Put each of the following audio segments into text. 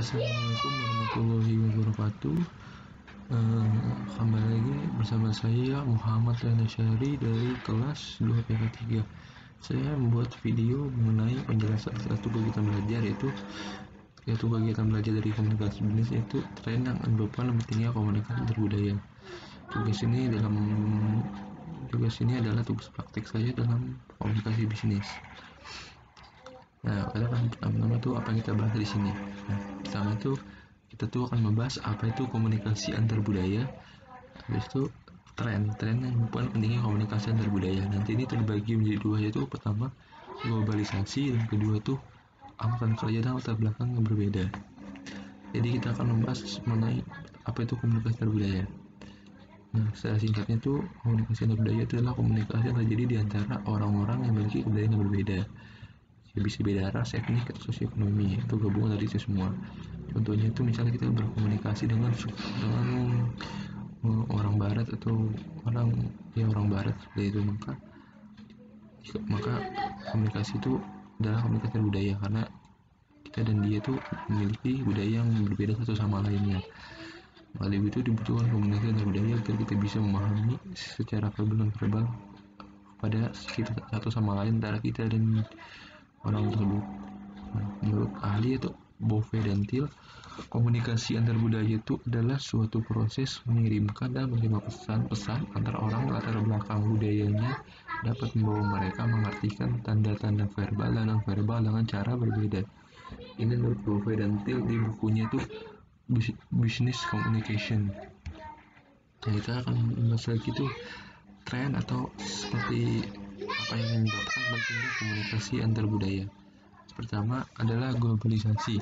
Assalamualaikum warahmatullahi wabarakatuh. Kembali lagi bersama saya Muhammad Rana Syahri dari kelas 2 PK 3. Saya membuat video mengenai penjelasan satu kegiatan belajar yaitu kegiatan belajar dari komunikasi bisnis, yaitu tren yang menyebabkan pentingnya komunikasi berbudaya. Tugas ini adalah tugas praktik saya dalam komunikasi bisnis. Nah, pertama itu apa yang kita bahas di sini? Nah, pertama itu kita akan membahas apa itu komunikasi antar budaya. Habis itu tren yang merupakan pentingnya komunikasi antar budaya. Nanti ini terbagi menjadi dua, yaitu pertama globalisasi dan kedua itu angkatan kerja dan latar belakang yang berbeda. Jadi kita akan membahas mengenai apa itu komunikasi antar budaya. Nah, secara singkatnya itu komunikasi antar budaya itu adalah komunikasi yang terjadi di antara orang-orang yang memiliki kebudayaan yang berbeda. Bisa beda ras, etnik, atau sosioekonomi, itu gabungan dari itu semua. Contohnya itu misalnya kita berkomunikasi dengan orang barat atau orang barat seperti itu, maka komunikasi itu adalah komunikasi budaya, karena kita dan dia itu memiliki budaya yang berbeda satu sama lainnya. Oleh itu dibutuhkan komunikasi antar budaya agar kita bisa memahami secara verbal dan verbal pada satu sama lain antara kita dan orang tersebut. Menurut ahli atau Bove dan Thiel, komunikasi antar budaya itu adalah suatu proses mengirimkan dan menerima pesan-pesan antara orang latar belakang budayanya dapat membawa mereka mengartikan tanda-tanda verbal dan non-verbal dengan cara berbeda. Ini menurut Bove dan Thiel di bukunya itu Business Communication. Nah, kita akan membahas lagi itu tren atau seperti apa yang menyebabkan pentingnya komunikasi antar budaya. Pertama adalah globalisasi.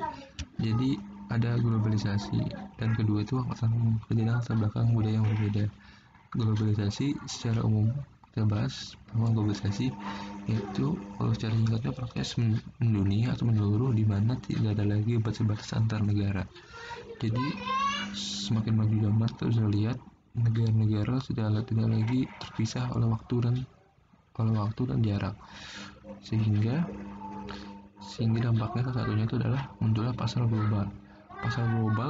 Jadi ada globalisasi, dan kedua itu angkatan kerja dan latar belakang budaya yang berbeda. Globalisasi secara umum kita bahas. Pertama, globalisasi yaitu kalau secara singkatnya proses mendunia atau menyeluruh di mana tidak ada lagi batas-batas antar negara. Jadi semakin maju zaman kita bisa lihat negara-negara sudah tidak lagi terpisah oleh waktu dan jarak, sehingga dampaknya salah satunya itu adalah munculnya pasar global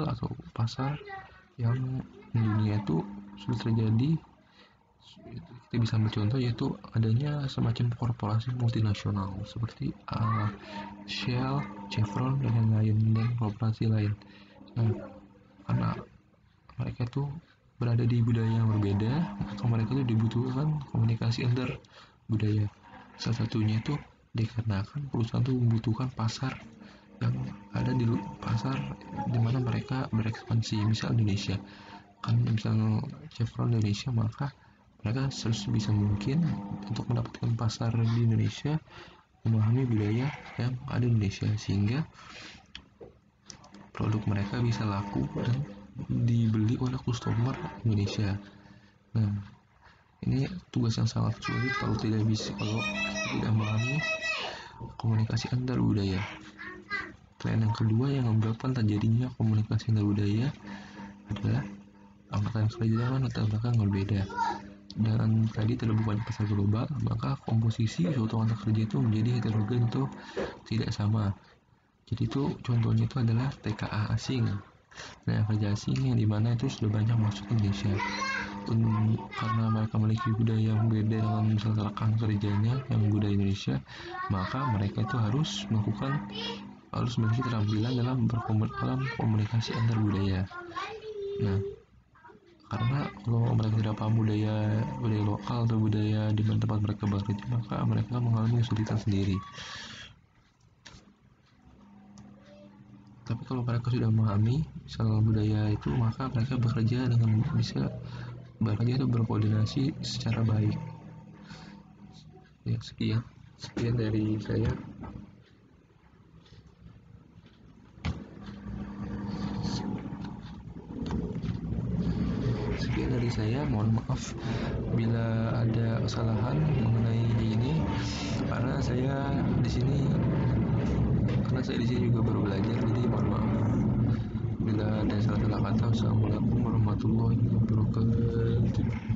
atau pasar yang dunia itu sudah terjadi. Kita bisa ambil contoh yaitu adanya semacam korporasi multinasional seperti Shell, Chevron dan lain-lain, dan korporasi lain. Nah, karena mereka tuh berada di budaya yang berbeda, maka mereka tuh dibutuhkan komunikasi antar budaya. Salah satunya itu dikarenakan perusahaan itu membutuhkan pasar yang ada di pasar di mana mereka berekspansi. Misal Indonesia, kan misalnya Chevron Indonesia, maka mereka sebisa mungkin untuk mendapatkan pasar di Indonesia, memahami budaya yang ada di Indonesia, sehingga produk mereka bisa laku dan dibeli oleh customer Indonesia. Nah, ini tugas yang sangat sulit kalau tidak memahami komunikasi antar budaya. Tren yang kedua yang menyebabkan terjadinya komunikasi antar budaya adalah angkatan kerja dan latar belakang yang berbeda. Dan tadi terbuka pasar global, maka komposisi suatu angkatan kerja itu menjadi heterogen atau tidak sama. Jadi itu contohnya itu adalah TKA asing. Nah, kerja asing yang dimana itu sudah banyak masuk ke Indonesia. Karena mereka memiliki budaya yang beda dengan misalnya rekan kerjanya yang budaya Indonesia, maka mereka itu harus memiliki keterampilan dalam komunikasi antar budaya. Nah, karena kalau mereka tidak paham budaya lokal atau budaya di tempat mereka bekerja, maka mereka mengalami kesulitan sendiri. Tapi kalau mereka sudah memahami soal budaya itu, maka mereka bisa bekerja atau berkoordinasi secara baik. Ya, sekian dari saya. Mohon maaf bila ada kesalahan mengenai ini, karena saya di sini juga baru belajar, jadi mohon maaf bila ada salah kata. Assalamualaikum warahmatullahi wabarakatuh.